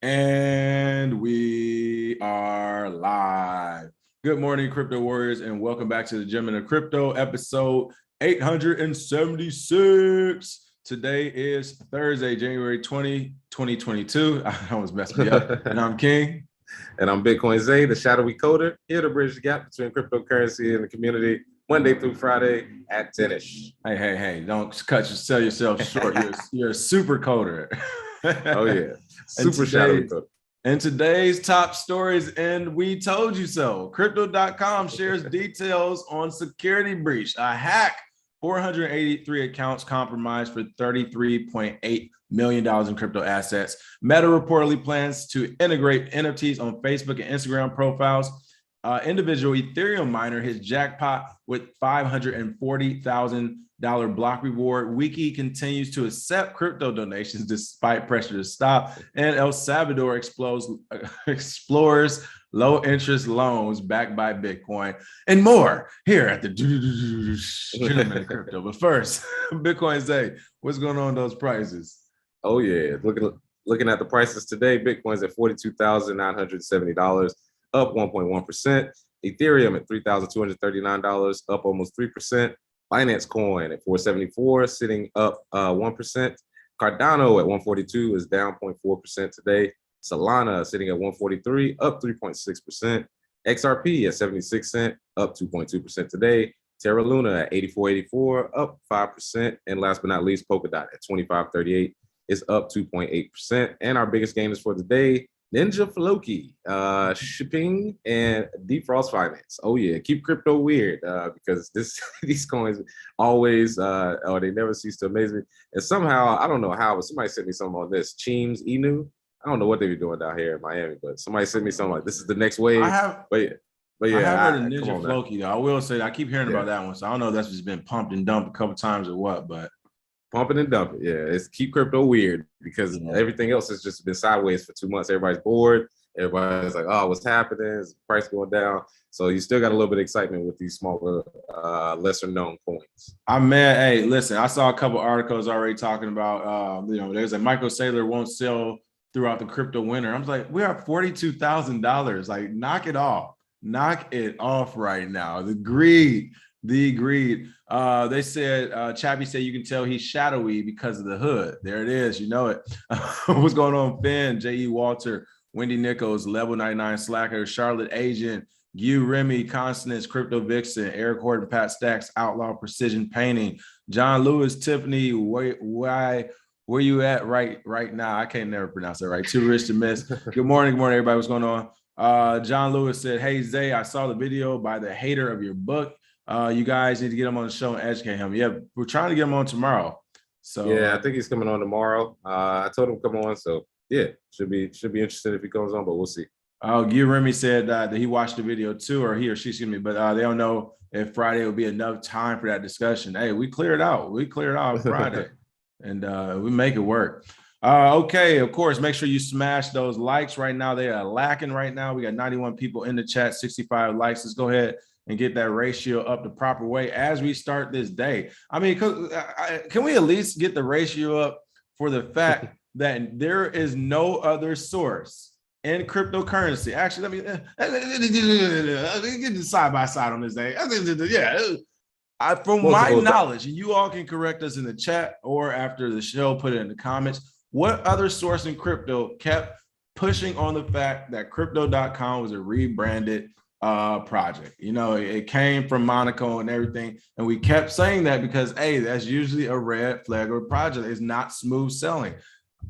And we are live. Good morning, crypto warriors, and welcome back to the Gem of Crypto, episode 876. Today is Thursday, January 20, 2022. I almost messed me up. And I'm King. And I'm Bitcoin Zay, the shadowy coder, here to bridge the gap between cryptocurrency and the community, Monday through Friday at 10ish. Hey, don't sell yourself short. You're a super coder. Oh, yeah. Super shadowy coder. And today's top stories, and we told you so. Crypto.com shares details on security breach. A hack, 483 accounts compromised for $33.8 million in crypto assets. Meta reportedly plans to integrate NFTs on Facebook and Instagram profiles. Individual Ethereum miner his jackpot with $540,000 block reward. Wiki continues to accept crypto donations despite pressure to stop. And El Salvador explores low interest loans backed by Bitcoin and more here at the Gentleman of Crypto. But first, Bitcoin Zay, what's going on with those prices? Oh, yeah. Looking at the prices today, Bitcoin's at $42,970, up 1.1%. Ethereum at $3,239, up almost 3%. Binance Coin at 474, sitting up 1%. Cardano at 142 is down 0.4% today. Solana sitting at 143, up 3.6%. XRP at 76 cents, up 2.2% today. Terra Luna at 84.84, up 5%. And last but not least, Polkadot at 25.38 is up 2.8%. And our biggest gainers for the day, Ninja Floki, shipping and Deep Frost Finance. Oh yeah, keep crypto weird because these coins always they never cease to amaze me. And somehow I don't know how, but somebody sent me something on this. Cheems Inu. I don't know what they be doing down here in Miami, but somebody sent me something like this is the next wave. But yeah, I have heard of Ninja Floki though. I will say that I keep hearing about that one, so I don't know if that's just been pumped and dumped a couple times or what, but. Pumping and dumping. Yeah, it's keep crypto weird because everything else has just been sideways for 2 months. Everybody's bored. Everybody's like, oh, what's happening? Is the price going down? So you still got a little bit of excitement with these smaller, lesser known coins. Hey, listen, I saw a couple articles already talking about, there's a Michael Saylor won't sell throughout the crypto winter. I was like, we are $42,000. Like, knock it off. Knock it off right now. The greed. They said, Chappie said you can tell he's shadowy because of the hood. There it is. You know it. What's going on? Finn, J.E. Walter, Wendy Nichols, Level 99 Slacker, Charlotte Agent, Gu Remy, Constance, Crypto Vixen, Eric Horton, Pat Stacks, Outlaw Precision Painting, John Lewis, Tiffany, where you at right now? I can't never pronounce that right. Too rich to miss. Good morning, everybody. What's going on? John Lewis said, hey, Zay, I saw the video by the hater of your book. You guys need to get him on the show and educate him. Yeah, we're trying to get him on tomorrow. So yeah, I think he's coming on tomorrow. I told him to come on, so yeah, should be interesting if he comes on, but we'll see. Guy Remy said that he watched the video too, or he or she, excuse me, but they don't know if Friday will be enough time for that discussion. Hey, we cleared out. We cleared out Friday, and we make it work. Okay, of course, make sure you smash those likes right now. They are lacking right now. We got 91 people in the chat, 65 likes. Let's go ahead and get that ratio up the proper way as we start this day. I mean, can we at least get the ratio up for the fact that there is no other source in cryptocurrency? Actually, let me get side by side on this day. From my knowledge, and you all can correct us in the chat or after the show, put it in the comments. What other source in crypto kept pushing on the fact that crypto.com was a rebranded project? It came from Monaco and everything, and we kept saying that because that's usually a red flag or project. It's not smooth selling.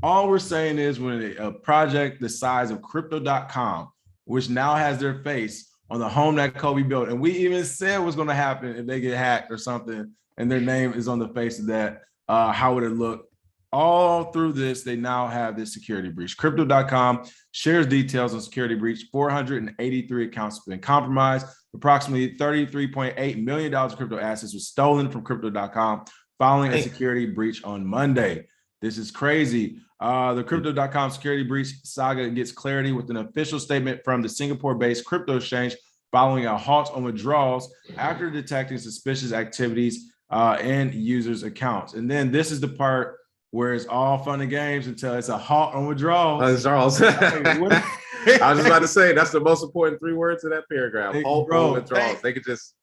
All we're saying is when a project the size of crypto.com, which now has their face on the home that Kobe built, and we even said what's going to happen if they get hacked or something and their name is on the face of that, how would it look? All through this, they now have this security breach. Crypto.com shares details on security breach. 483 accounts have been compromised. Approximately $33.8 million of crypto assets was stolen from Crypto.com following a security breach on Monday. This is crazy. The Crypto.com security breach saga gets clarity with an official statement from the Singapore-based crypto exchange following a halt on withdrawals after detecting suspicious activities in users' accounts. And then this is the part where it's all fun and games until it's a halt on withdrawals. Charles. I was just about to say that's the most important 3 words of that paragraph. Halt on withdrawals. They could just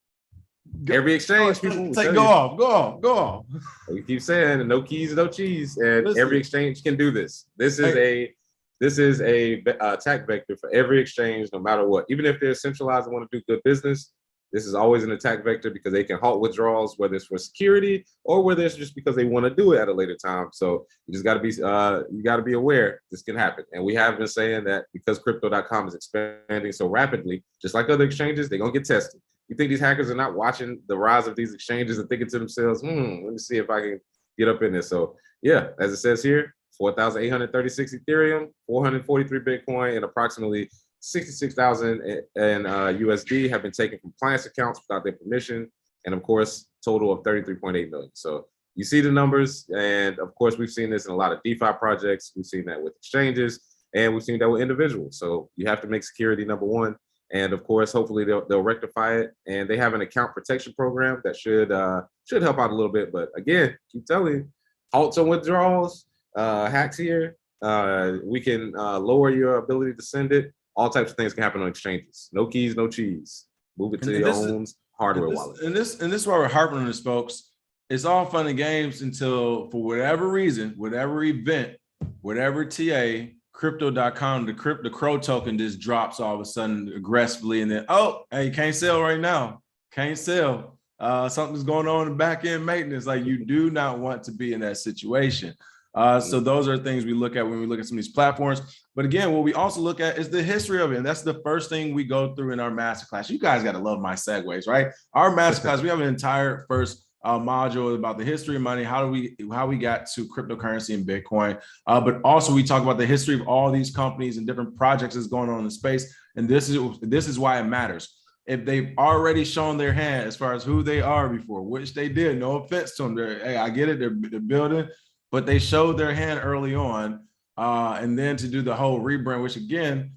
every exchange people say go off. We keep saying no keys, no cheese, and Listen. Every exchange can do this. This is a attack vector for every exchange, no matter what. Even if they're centralized and want to do good business, this is always an attack vector because they can halt withdrawals, whether it's for security or whether it's just because they want to do it at a later time. So you just got to be aware this can happen. And we have been saying that because crypto.com is expanding so rapidly, just like other exchanges, they're gonna get tested. You think these hackers are not watching the rise of these exchanges and thinking to themselves, let me see if I can get up in this. So yeah, as it says here, 4,836 Ethereum, 443 Bitcoin, and approximately 66,000 in USD have been taken from clients' accounts without their permission, and of course, total of 33.8 million. So you see the numbers, and of course, we've seen this in a lot of DeFi projects. We've seen that with exchanges, and we've seen that with individuals. So you have to make security number one, and of course, hopefully they'll rectify it. And they have an account protection program that should help out a little bit. But again, keep telling you, halts on withdrawals, hacks here. We can lower your ability to send it. All types of things can happen on exchanges. No keys, no cheese. Move it to your own hardware wallet. And this is why we're harping on this, folks. It's all fun and games until, for whatever reason, whatever event, whatever TA, crypto.com, the crow token just drops all of a sudden aggressively, and then, oh, hey, you can't sell right now. Can't sell. Something's going on in the back end maintenance. Like, you do not want to be in that situation. So those are things we look at when we look at some of these platforms. But again, what we also look at is the history of it. And that's the first thing we go through in our masterclass. You guys got to love my segues, right? Our masterclass, we have an entire first module about the history of money, how we got to cryptocurrency and Bitcoin. But also we talk about the history of all these companies and different projects that's going on in the space. And this is why it matters. If they've already shown their hand as far as who they are before, which they did, no offense to them. Hey, I get it. They're building, but they showed their hand early on. And then to do the whole rebrand, which again,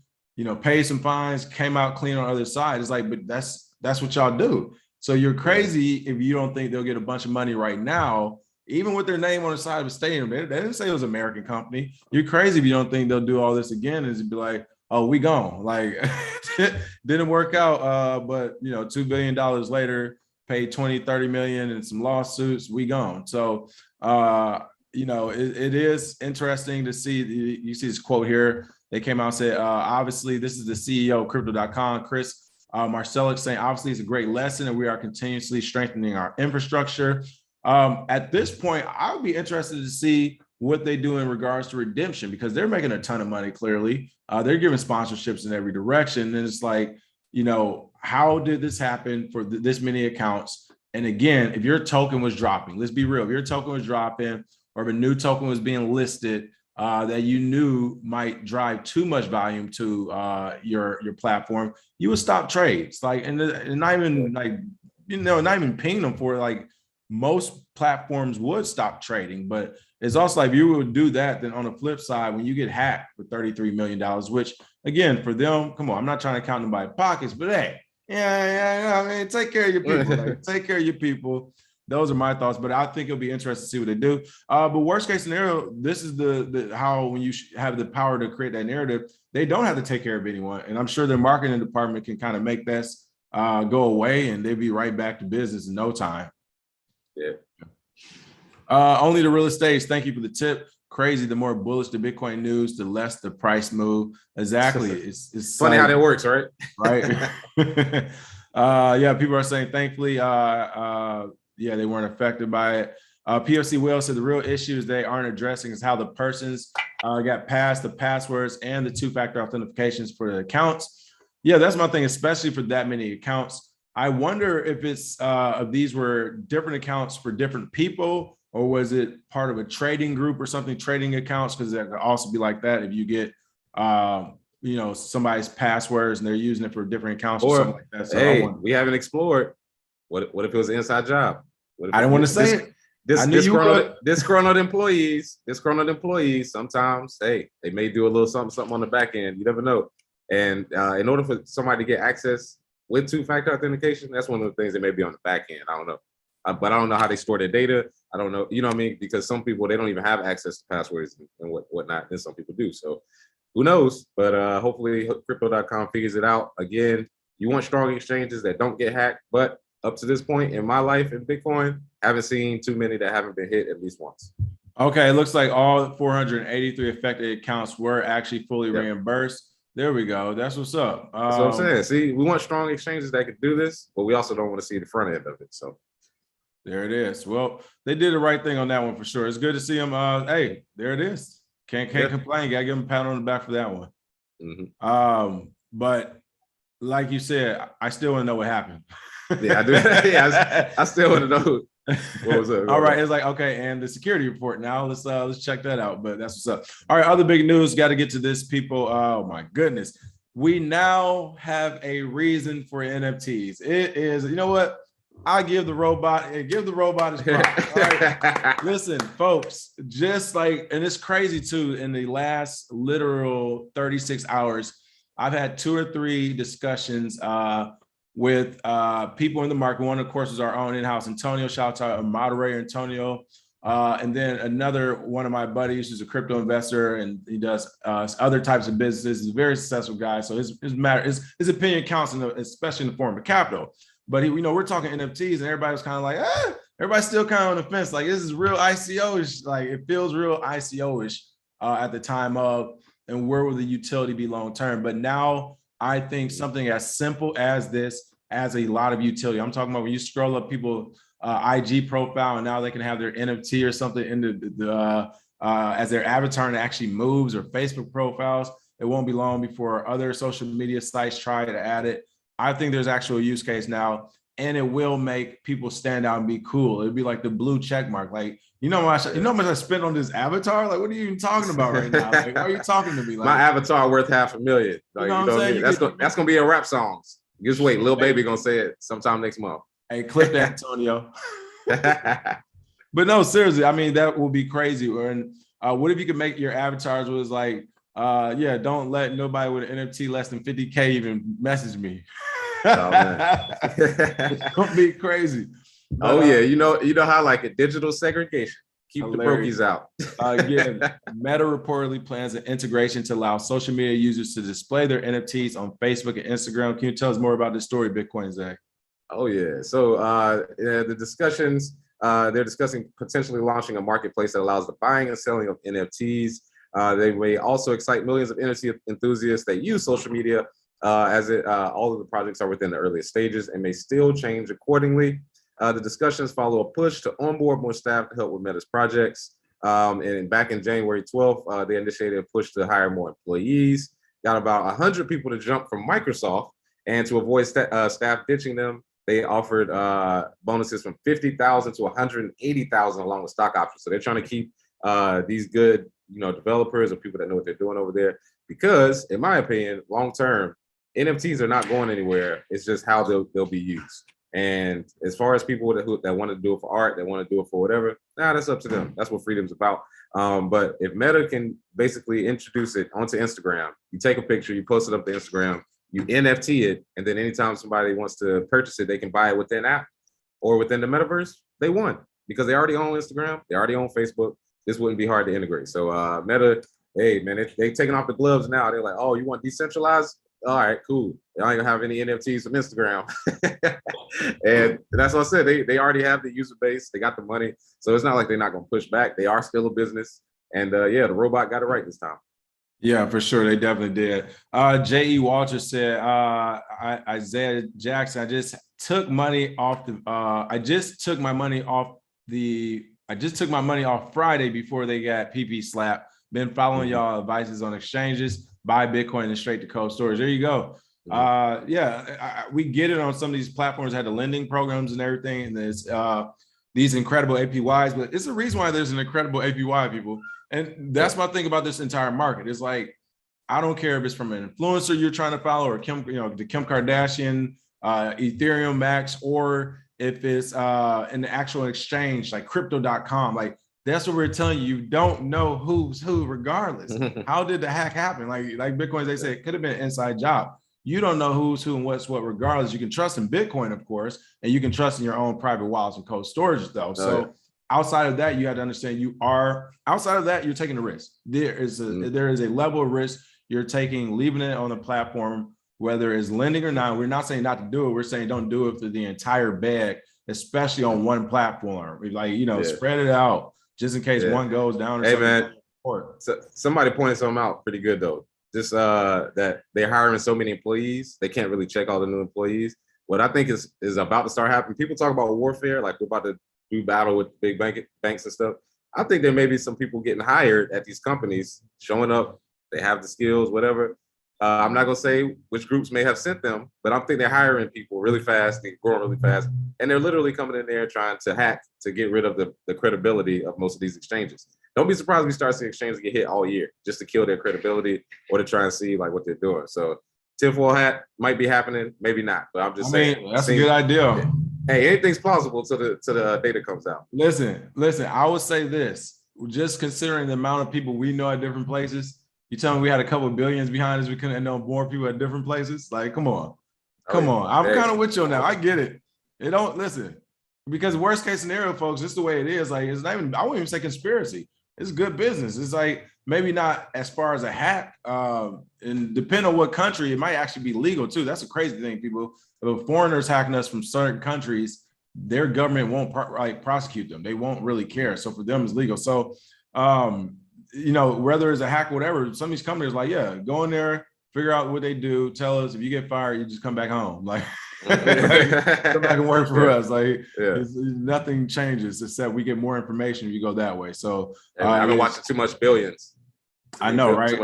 paid some fines, came out clean on the other side. It's like, but that's what y'all do. So you're crazy if you don't think they'll get a bunch of money right now, even with their name on the side of the stadium. They didn't say it was an American company. You're crazy if you don't think they'll do all this again and be like, oh, we gone. Like, didn't work out. But $2 billion later, paid 20-30 million and some lawsuits, we gone. So it is interesting to see. You see this quote here. They came out and said, obviously, this is the CEO of crypto.com, Chris Marcellic, saying, obviously, it's a great lesson and we are continuously strengthening our infrastructure. At this point, I would be interested to see what they do in regards to redemption, because they're making a ton of money, clearly. They're giving sponsorships in every direction. And it's like, how did this happen for this many accounts? And again, if your token was dropping, let's be real, if your token was dropping, or if a new token was being listed that you knew might drive too much volume to your platform, you would stop trades. Like, and not even not even ping them for it. Like, most platforms would stop trading, but it's also like, if you would do that, then on the flip side, when you get hacked for $33 million, which again, for them, come on, I'm not trying to count nobody's pockets, but hey, I mean, take care of your people. Like, take care of your people. Those are my thoughts, but I think it'll be interesting to see what they do. But worst case scenario, this is the how, when you have the power to create that narrative, they don't have to take care of anyone. And I'm sure their marketing department can kind of make this go away, and they'll be right back to business in no time. Yeah. Only the real estate. Thank you for the tip. Crazy. The more bullish the Bitcoin news, the less the price move. Exactly. It's funny how that works, right? Right. Yeah. People are saying, thankfully, they weren't affected by it. PFC Will said the real issues they aren't addressing is how the persons got past the passwords and the two-factor authentications for the accounts. Yeah, that's my thing, especially for that many accounts. I wonder if it's if these were different accounts for different people, or was it part of a trading group or something, trading accounts? Because that could also be like that if you get somebody's passwords and they're using it for different accounts or something like that. So hey, we haven't explored. What if it was an inside job? I didn't want to say it. Disgruntled employees, sometimes, hey, they may do a little something on the back end. You never know. And in order for somebody to get access with two-factor authentication, that's one of the things that may be on the back end. I don't know. But I don't know how they store their data. I don't know. You know what I mean? Because some people, they don't even have access to passwords and whatnot. And some people do. So who knows? But hopefully crypto.com figures it out. Again, you want strong exchanges that don't get hacked. But up to this point in my life in Bitcoin, haven't seen too many that haven't been hit at least once. Okay, it looks like all 483 affected accounts were actually fully reimbursed. There we go. That's what's up. That's what I'm saying. See, we want strong exchanges that could do this, but we also don't want to see the front end of it. So there it is. Well, they did the right thing on that one for sure. It's good to see them. Hey, there it is. Can't complain. Gotta give them a pat on the back for that one. Mm-hmm. But like you said, I still want to know what happened. Yeah, I do. Yeah, I still want to know what was up. All right, it's like, okay, and the security report now. Let's check that out. But that's what's up. All right, other big news. Got to get to this, people. Oh my goodness, we now have a reason for NFTs. It is, you know what? I give the robot his props. All right. Listen, folks, just like, and it's crazy too. In the last literal 36 hours, I've had 2 or 3 discussions with people in the market. One, of course, is our own in-house Antonio. Shout out to our moderator Antonio, and then another one of my buddies who's a crypto investor and he does other types of businesses. He's a very successful guy, so his opinion counts, especially in the form of capital. But we're talking NFTs, and everybody was kind of like, everybody's still kind of on the fence. Like, this is real ICO-ish. Like, it feels real ICO-ish at the time of, and where will the utility be long term? But now I think something as simple as this has a lot of utility. I'm talking about when you scroll up people IG profile, and now they can have their NFT or something in the as their avatar, and it actually moves, or Facebook profiles. It won't be long before other social media sites try to add it. I think there's actual use case now, and it will make people stand out and be cool. It'd be like the blue check mark. Like, how much I spent on this avatar? Like, what are you even talking about right now? Like, why are you talking to me? Like, my avatar worth $500,000. Like, you know what I'm saying? That's gonna be a rap songs. Just wait, Lil Baby gonna say it sometime next month. Hey, clip that, Antonio. But no, seriously, I mean, that will be crazy. And what if you could make your avatars was like, don't let nobody with an NFT less than 50K even message me. Oh, man. Don't be crazy. But, yeah, you know how like a digital segregation. Keep hilarious. The brokies out. Again, Meta reportedly plans an integration to allow social media users to display their NFTs on Facebook and Instagram. Can you tell us more about this story, Bitcoin Zach? Oh yeah. So the discussions, they're discussing potentially launching a marketplace that allows the buying and selling of NFTs. They may also excite millions of NFT enthusiasts that use social media, as all of the projects are within the earliest stages and may still change accordingly. The discussions follow a push to onboard more staff to help with Meta's projects. And back in January 12th, they initiated a push to hire more employees. Got about 100 people to jump from Microsoft, and to avoid staff ditching them, they offered bonuses from $50,000 to $180,000 along with stock options. So they're trying to keep these good, developers or people that know what they're doing over there, because in my opinion, long term, NFTs are not going anywhere. It's just how they'll be used. And as far as people that want to do it for art, that want to do it for whatever, that's up to them. That's what freedom's about. But if Meta can basically introduce it onto Instagram, you take a picture, you post it up to Instagram, you NFT it, and then anytime somebody wants to purchase it, they can buy it within app or within the metaverse, they won, because they already own Instagram, they already own Facebook. This wouldn't be hard to integrate. So Meta, hey man, they taking off the gloves now. They're like, oh, you want decentralized? All right, cool. I ain't gonna have any NFTs from Instagram. And that's what I said. They already have the user base. They got the money. So it's not like they're not gonna push back. They are still a business. And the robot got it right this time. Yeah, for sure. They definitely did. J.E. Walter said, Isaiah Jackson, I just took my money off Friday before they got PP slapped. Been following y'all advices on exchanges, buy Bitcoin and straight to cold storage. There you go. We get it on some of these platforms that had the lending programs and everything, and there's these incredible APYs, but it's the reason why there's an incredible APY, people. And that's my thing about this entire market. It's like, I don't care if it's from an influencer you're trying to follow, or the Kim Kardashian, Ethereum Max, or if it's in the actual exchange like crypto.com. Like, that's what we're telling you. You don't know who's who, regardless. How did the hack happen? Like Bitcoin, they say it could have been an inside job. You don't know who's who and what's what, regardless. You can trust in Bitcoin, of course, and you can trust in your own private wallets and cold storage, though. So outside of that, you have to understand outside of that, you're taking a risk. There is a level of risk you're taking, leaving it on the platform, whether it's lending or not. We're not saying not to do it. We're saying don't do it for the entire bag, especially on one platform. Like, spread it out just in case one goes down or something. Man, so somebody pointed something out pretty good though. Just that they're hiring so many employees, they can't really check all the new employees. What I think is about to start happening, people talk about warfare, like we're about to do battle with big banks and stuff. I think there may be some people getting hired at these companies, showing up, they have the skills, whatever. I'm not gonna say which groups may have sent them, but I think they're hiring people really fast, they're growing really fast, and they're literally coming in there trying to hack to get rid of the credibility of most of these exchanges. Don't be surprised if we start seeing exchanges get hit all year just to kill their credibility or to try and see like what they're doing. So tinfoil hat might be happening, maybe not, but I'm just saying that's a good idea. Hey, anything's plausible till the data comes out. Listen, I would say this, just considering the amount of people we know at different places, you tell me we had a couple of billions behind us, we couldn't know more people at different places. Like, come on. I'm kind of with you now. I get it. Listen, because worst case scenario, folks, just the way it is, like, it's not even, I wouldn't even say conspiracy. It's good business. It's like, maybe not as far as a hack, and depending on what country, it might actually be legal too. That's a crazy thing, people. If foreigners hacking us from certain countries, their government won't prosecute them. They won't really care. So for them, it's legal. So, whether it's a hack or whatever, some of these companies are like, yeah, go in there, figure out what they do, tell us. If you get fired, you just come back home. Like, come back and work for us. Like, nothing changes except we get more information if you go that way. So I've been watching too much Billions. I know, right?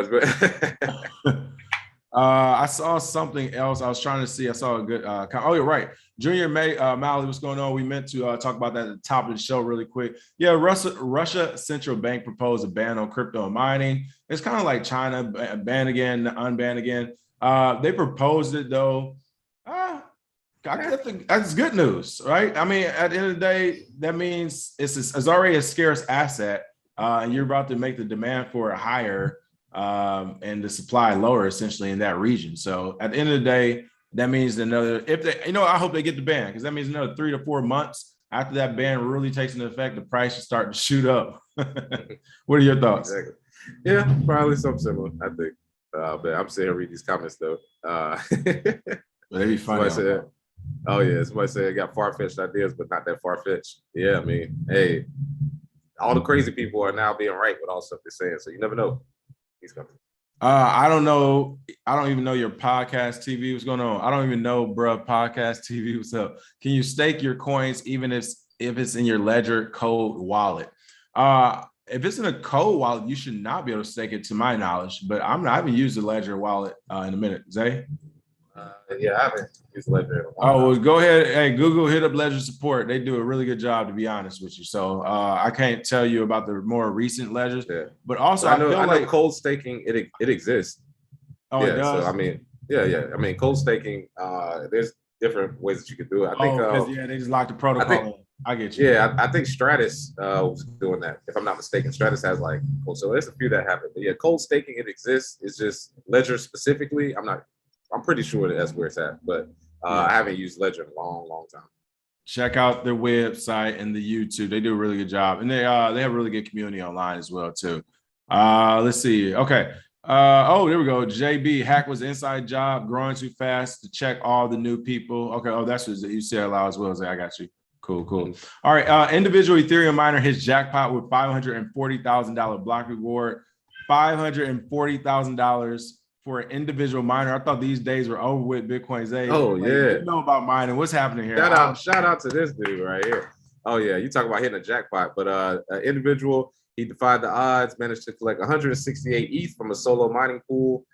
I saw something else. I was trying to see. I saw a good. You're right. Junior Malley, what's going on? We meant to talk about that at the top of the show really quick. Yeah, Russia Central Bank proposed a ban on crypto mining. It's kind of like China, ban again, unban again. They proposed it though. I think that's good news, right? I mean, at the end of the day, that means it's already a scarce asset, and you're about to make the demand for it higher. And the supply lower essentially in that region. So at the end of the day, that means I hope they get the ban, because that means another 3 to 4 months after that ban really takes into effect, the price should start to shoot up. What are your thoughts? Exactly. Yeah, probably something similar, I think. But I'm sitting here reading these comments though. They be funny. Somebody said I got far-fetched ideas, but not that far-fetched. Yeah, I mean, hey, all the crazy people are now being right with all stuff they're saying. So you never know. He's coming. I don't know. I don't even know your podcast TV. What's going on? I don't even know, bro. Podcast TV. What's up? Can you stake your coins even if it's in your Ledger Code wallet? If it's in a Code wallet, you should not be able to stake it, to my knowledge. But I haven't used the Ledger wallet in a minute. Zay? Yeah, I haven't used Ledger. Well, go ahead. Hey, Google, hit up Ledger support. They do a really good job, to be honest with you. So I can't tell you about the more recent ledgers, but also I know cold staking it exists. Oh, it does? So I mean, I mean, cold staking. There's different ways that you can do it. I think. They just locked the protocol. I get you. Yeah, I think Stratus was doing that. If I'm not mistaken, Stratus has so there's a few that have it. But yeah, cold staking it exists. It's just Ledger specifically. I'm pretty sure that's where it's at, but I haven't used Ledger in a long, long time. Check out their website and the YouTube. They do a really good job, and they have a really good community online as well too. Let's see. Okay. There we go. JB, hack was an inside job, growing too fast to check all the new people. Okay. Oh, that's what you said aloud as well. I got you. Cool. All right. Individual Ethereum miner hits jackpot with $540,000 block reward. $540,000 for an individual miner. I thought these days were over with. Bitcoin's age. You know about mining. What's happening here? Shout out to this dude right here. Oh yeah, you talk about hitting a jackpot, but an individual, he defied the odds, managed to collect 168 ETH from a solo mining pool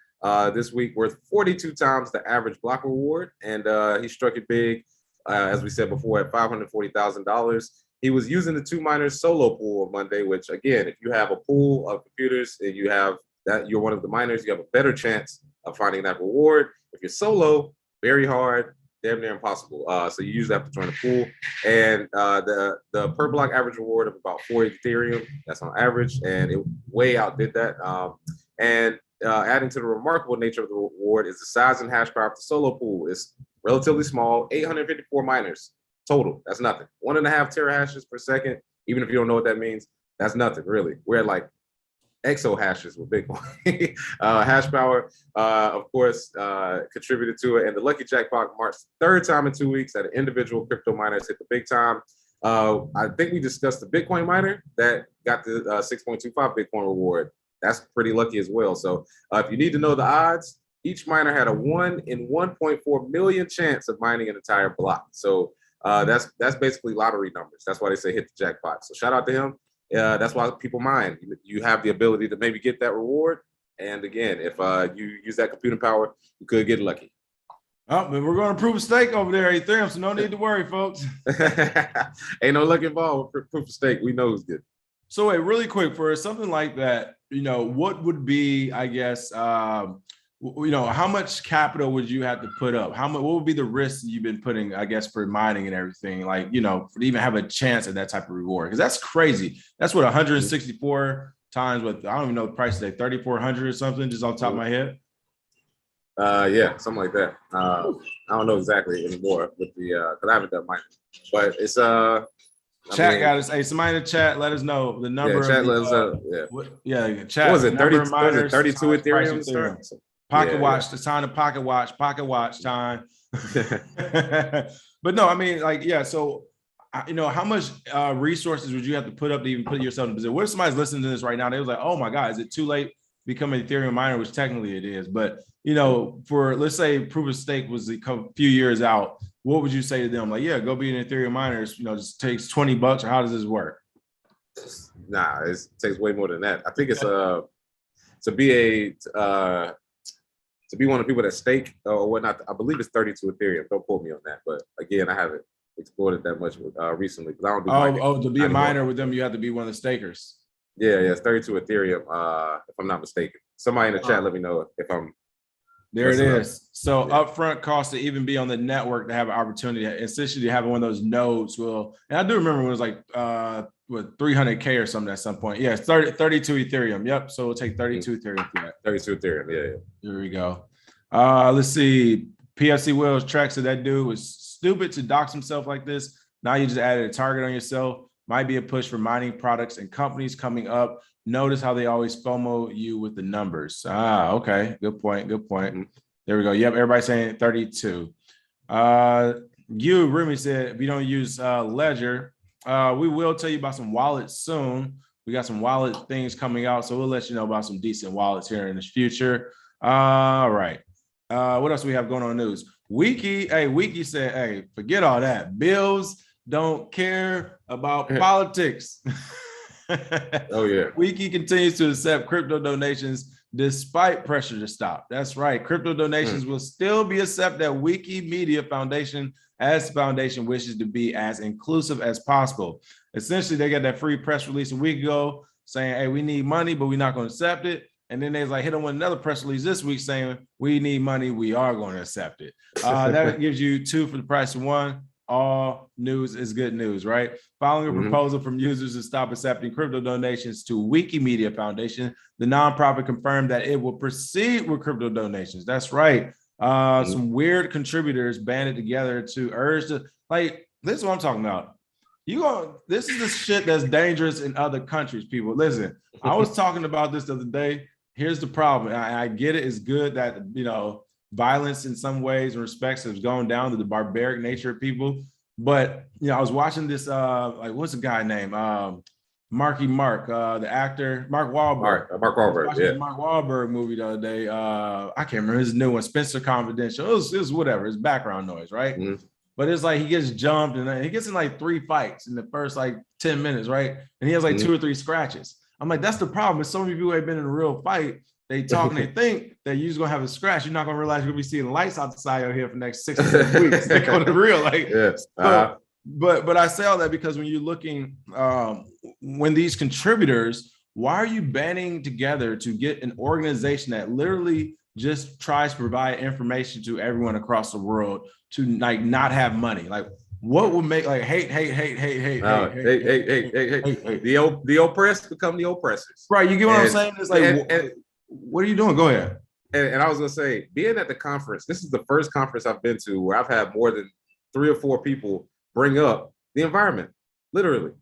this week, worth 42 times the average block reward, and he struck it big, as we said before, at $540,000. He was using the 2 miners solo pool on Monday, which again, if you have a pool of computers and you have that you're one of the miners, you have a better chance of finding that reward. If you're solo, very hard, damn near impossible. So you usually have to join a pool. And the per block average reward of about 4 Ethereum, that's on average, and it way outdid that. Adding to the remarkable nature of the reward is the size and hash power of the solo pool. It's relatively small, 854 miners total. That's nothing. 1.5 terahashes per second. Even if you don't know what that means, that's nothing really. We're at like exo hashes with Bitcoin. Hash power, of course, contributed to it. And the lucky jackpot marks the third time in 2 weeks that an individual crypto miner has hit the big time. I think we discussed the Bitcoin miner that got the 6.25 Bitcoin reward. That's pretty lucky as well. So if you need to know the odds, each miner had a 1 in 1.4 million chance of mining an entire block. So that's basically lottery numbers. That's why they say hit the jackpot. So shout out to him. That's why people mine. You have the ability to maybe get that reward. And again, if you use that computing power, you could get lucky. Oh, but we're going to proof of stake over there, Ethereum, so no need to worry, folks. Ain't no luck involved with proof of stake. We know who's good. So wait, really quick, for something like that, what would be, I guess, how much capital would you have to put up? What would be the risks you've been putting, I guess, for mining and everything, like, to even have a chance at that type of reward? Because that's crazy. That's what 164 times what, I don't even know the price today, 3,400 or something, just off the top of my head. Yeah, something like that. I don't know exactly anymore with the because I haven't done mining, but it's Chat got us. Hey, somebody in the chat, let us know the number. Yeah, chat let us know. Chat. What was it? 32 Ethereum? Ethereum? Pocket watch. The time to pocket watch time. But no, I mean, so how much resources would you have to put up to even put yourself in a position? What if somebody's listening to this right now? They was like, oh my God, is it too late to become an Ethereum miner? Which technically it is, but for, let's say, proof of stake was a few years out, what would you say to them? Like, yeah, go be an Ethereum miner. Just takes $20, or how does this work? Nah, it takes way more than that. I think it's to be one of the people that stake or whatnot. I believe it's 32 Ethereum. Don't quote me on that, but again, I haven't explored it that much recently because I don't do mining. To be a miner with them, you have to be one of the stakers. Yeah, it's 32 Ethereum. If I'm not mistaken, somebody in the chat let me know if I'm. There it is. So upfront cost to even be on the network to have an opportunity, essentially having one of those nodes and I do remember when it was like 300K or something at some point. Yeah, it's 32 Ethereum. Yep. So it'll take 32 Ethereum for that. 32 Ethereum. Yeah. There we go. Let's see. PFC Wills Track said that dude was stupid to dox himself like this. Now you just added a target on yourself. Might be a push for mining products and companies coming up. Notice how they always FOMO you with the numbers. Okay. Good point. There we go. Yep. Everybody saying 32. Remy said, if you don't use Ledger, we will tell you about some wallets soon. We got some wallet things coming out, so we'll let you know about some decent wallets here in the future. All right. What else do we have going on news? Wiki. Hey, Wiki said, hey, forget all that. Bills don't care about politics. Oh yeah. Wiki continues to accept crypto donations despite pressure to stop. That's right. Crypto donations will still be accepted at Wiki Media Foundation as the foundation wishes to be as inclusive as possible. Essentially, they got that free press release a week ago saying, hey, we need money, but we're not going to accept it. And then they was like, hit them with another press release this week saying, we need money, we are going to accept it. That gives you 2 for the price of 1. All news is good news, right? Following a proposal from users to stop accepting crypto donations to Wikimedia Foundation, the nonprofit confirmed that it will proceed with crypto donations. That's right. Some weird contributors banded together to urge this is what I'm talking about. This is the shit that's dangerous in other countries, people. Listen, I was talking about this the other day. Here's the problem. I get it. It's good that, violence in some ways and respects has gone down to the barbaric nature of people. But, I was watching this, what's the guy named? Marky Mark, the actor, Mark Wahlberg. Mark Wahlberg, yeah. The Mark Wahlberg movie the other day. I can't remember his new one, Spencer Confidential. It was whatever, it's background noise, right? But it's like he gets jumped and he gets in 3 fights in the first 10 minutes, right? And he has 2 or 3 scratches. I'm like, that's the problem. With so many people who have been in a real fight, they talk and they think that you're just gonna have a scratch. You're not gonna realize you're gonna be seeing lights outside out here for the next 6 to 7 weeks. They're going to real yes. But I say all that because when you're looking, when these contributors, why are you banding together to get an organization that literally just tries to provide information to everyone across the world to not have money? What would make hate? The oppressed become the oppressors. Right. You get what I'm saying? It's what are you doing? Go ahead. And I was gonna say, being at the conference, this is the first conference I've been to where I've had more than 3 or 4 people bring up the environment. Literally,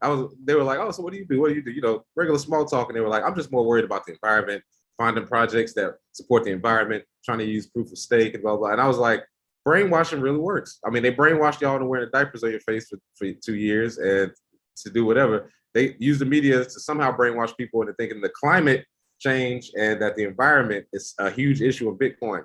they were like, oh, so what do you do? What do you do? You know, regular small talk. And they were like, I'm just more worried about the environment, finding projects that support the environment, trying to use proof of stake and blah, blah. And I was like, brainwashing really works. I mean, they brainwashed y'all into wearing diapers on your face for 2 years and to do whatever. They use the media to somehow brainwash people into thinking the climate change and that the environment is a huge issue in Bitcoin.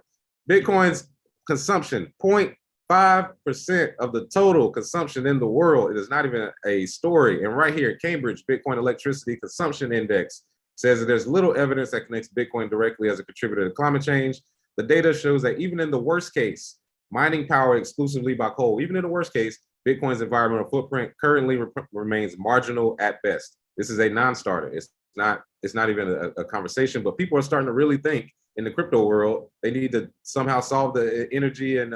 Bitcoin's consumption, 0.5% of the total consumption in the world. It is not even a story. And right here, Cambridge Bitcoin Electricity Consumption Index says that there's little evidence that connects Bitcoin directly as a contributor to climate change. The data shows that even in the worst case, mining power exclusively by coal, even in the worst case, Bitcoin's environmental footprint currently remains marginal at best. This is a non-starter. It's not even a conversation, but people are starting to really think in the crypto world, they need to somehow solve the energy and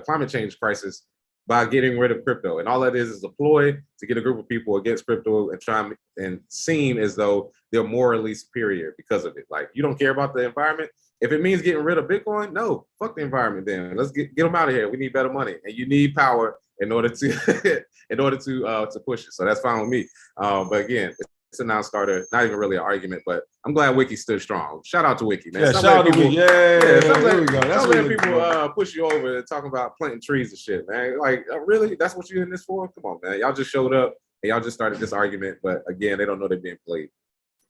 climate change crisis by getting rid of crypto. And all that is a ploy to get a group of people against crypto and try and seem as though they're morally superior because of it. Like, you don't care about the environment. If it means getting rid of Bitcoin, no, fuck the environment then. Let's get them out of here. We need better money. And you need power in order to to push it. So that's fine with me. But again, it's a non-starter, not even really an argument, but I'm glad Wiki stood strong. Shout out to Wiki, man. Yeah, shout out to Wiki. Yeah, there we go. That's what people push you over and talking about planting trees and shit, man. Like, really? That's what you're in this for? Come on, man. Y'all just showed up and y'all just started this argument, but again, they don't know they're being played.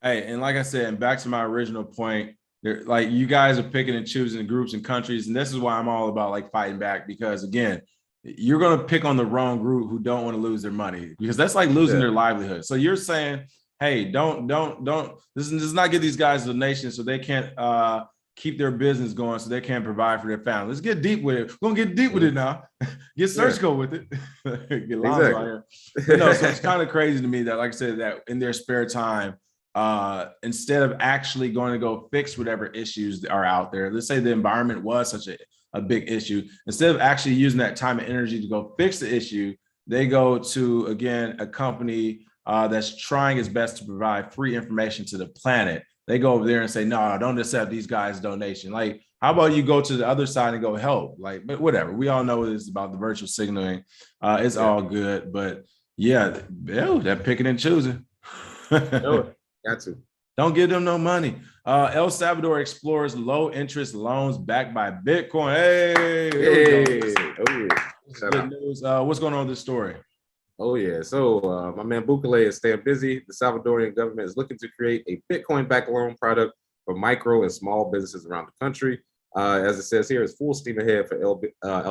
Hey, and like I said, and back to my original point, like, you guys are picking and choosing groups and countries, and this is why I'm all about like fighting back, because again, you're going to pick on the wrong group who don't want to lose their money, because that's like losing their livelihood. So you're saying, hey, don't this does not get these guys donations so they can't keep their business going, so they can't provide for their family. Let's get deep with it. We're gonna get deep with it now. Get search code with it. Get Lonzo out here. So it's kind of crazy to me that, like I said, that in their spare time, instead of actually going to go fix whatever issues are out there, let's say the environment was such a big issue, instead of actually using that time and energy to go fix the issue, they go to, again, a company that's trying its best to provide free information to the planet. They go over there and say, no, don't accept these guys' donation. Like, how about you go to the other side and go help? Like, but whatever. We all know it's about the virtual signaling. It's all good. But yeah, that picking and choosing. Got to. Don't give them no money. El Salvador explores low interest loans backed by Bitcoin. Hey. Good news. What's going on with this story? Oh, yeah. So my man Bukele is staying busy. The Salvadorian government is looking to create a Bitcoin-backed loan product for micro and small businesses around the country. As it says here, it's full steam ahead for El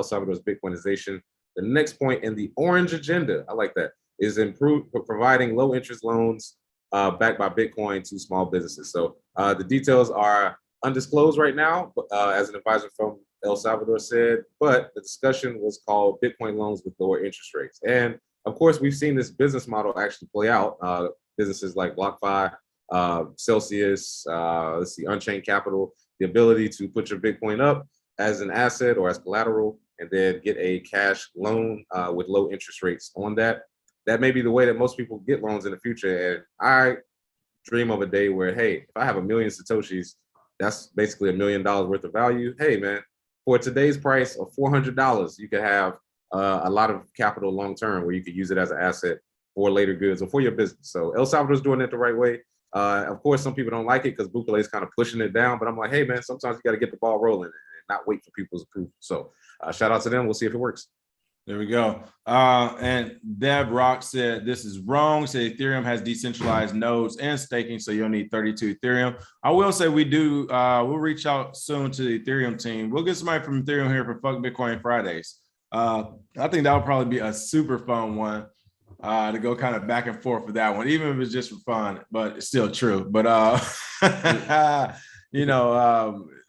Salvador's Bitcoinization. The next point in the orange agenda, I like that, is providing low-interest loans backed by Bitcoin to small businesses. So the details are undisclosed right now, as an advisor from El Salvador said, but the discussion was called Bitcoin loans with lower interest rates. And of course, we've seen this business model actually play out. Businesses like BlockFi, Celsius, Unchained Capital, the ability to put your Bitcoin up as an asset or as collateral, and then get a cash loan with low interest rates on that. That may be the way that most people get loans in the future. And I dream of a day where, hey, if I have 1 million Satoshis, that's basically $1 million worth of value. Hey, man, for today's price of $400, you could have a lot of capital long term where you could use it as an asset for later goods or for your business. So El Salvador's doing it the right way. Of course, some people don't like it because Bukele is kind of pushing it down, but I'm like, hey, man, sometimes you got to get the ball rolling and not wait for people's approval. So shout out to them. We'll see if it works. There we go. And Deb Rock said, this is wrong. Said Ethereum has decentralized nodes and staking, so you'll need 32 Ethereum. I will say we do, we'll reach out soon to the Ethereum team. We'll get somebody from Ethereum here for Fuck Bitcoin Fridays. I think that would probably be a super fun one to go kind of back and forth with that one, even if it's just for fun, but it's still true. But,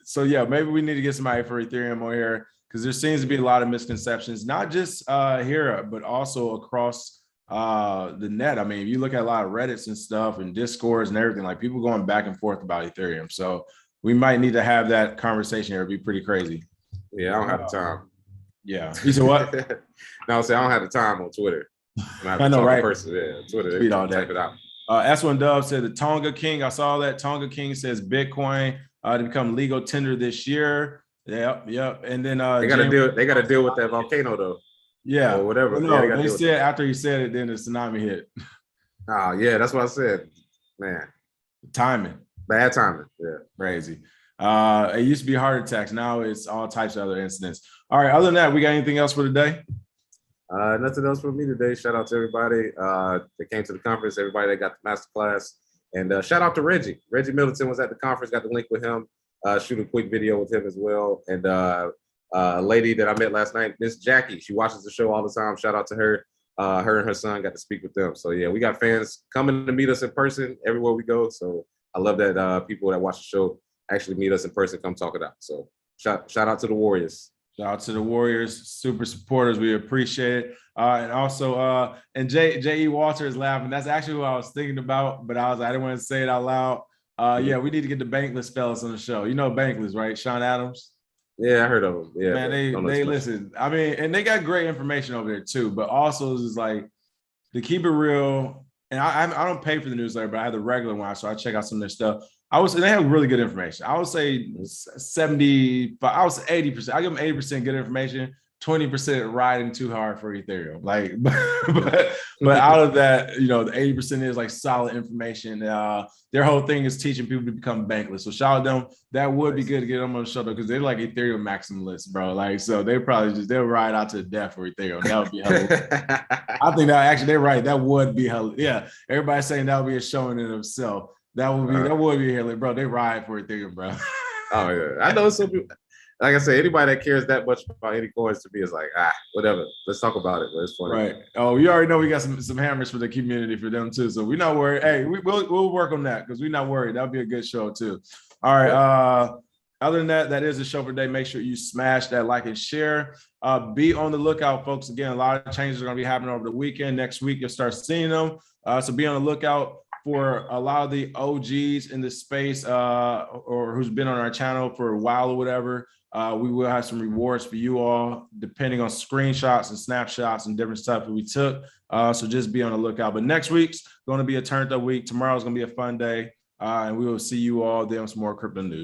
so yeah, maybe we need to get somebody for Ethereum on here, because there seems to be a lot of misconceptions, not just here, but also across the net. I mean, if you look at a lot of Reddits and stuff and Discords and everything, like people going back and forth about Ethereum. So we might need to have that conversation here. It'd be pretty crazy. Yeah, I don't have the time. Yeah. You said what? No, I don't have the time on Twitter. I know, right? Twitter. Tweet all day. Type it out. S1 Dove said the Tonga King. I saw that. Tonga King says Bitcoin to become legal tender this year. Yep. And then they got to deal with that volcano though. Yeah. or whatever. Well, Yeah, they no, got to they deal with said that. after he said it, then the tsunami hit. Oh, yeah, that's what I said. Man, Timing. bad timing. Yeah. Crazy. It used to be heart attacks. Now it's all types of other incidents. All right. Other than that, we got anything else for today? Nothing else for me today. Shout out to everybody that came to the conference, everybody that got the master class. And shout out to Reggie. Reggie Middleton was at the conference, got the link with him. Shoot a quick video with him as well. And a lady that I met last night, Miss Jackie, she watches the show all the time. Shout out to her. Her and her son got to speak with them. So yeah, we got fans coming to meet us in person everywhere we go. So I love that people that watch the show actually meet us in person, come talk it out. So shout out to the Warriors. Shout out to the Warriors, super supporters. We appreciate it. And also, and J.E. Walter is laughing. That's actually what I was thinking about, but I didn't want to say it out loud. Yeah, we need to get the Bankless fellas on the show. You know Bankless, right? Sean Adams. Yeah, I heard of them. Yeah, man, they listen. I mean, and they got great information over there too. But also, it's like to keep it real. And I don't pay for the newsletter, but I have the regular one, so I check out some of their stuff. They have really good information. I would say 75, I would say 80%. I give them 80% good information, 20% riding too hard for Ethereum. Like, but out of that, the 80% is like solid information. Their whole thing is teaching people to become bankless. So shout out to them. That would be good to get them on the show because they're like Ethereum maximalists, bro. Like, so they probably they'll ride out to death for Ethereum. That would be hilarious. I think that actually they're right. That would be hilarious. Yeah, everybody's saying that would be a show in itself. That would be hilarious, bro. They ride for Ethereum, bro. Oh yeah, I know some people. Like I said, anybody that cares that much about any coins to me is like, whatever. Let's talk about it. But it's funny, right? Oh, you already know we got some hammers for the community for them too, so we're not worried. Hey, we'll work on that because we're not worried. That'll be a good show too. All right. Other than that, that is the show for today. Make sure you smash that like and share. Be on the lookout, folks. Again, a lot of changes are going to be happening over the weekend. Next week, you'll start seeing them. So be on the lookout for a lot of the OGs in the space or who's been on our channel for a while or whatever. We will have some rewards for you all, depending on screenshots and snapshots and different stuff that we took. So just be on the lookout. But next week's going to be a turned up week. Tomorrow's going to be a fun day. And we will see you all then with some more crypto news.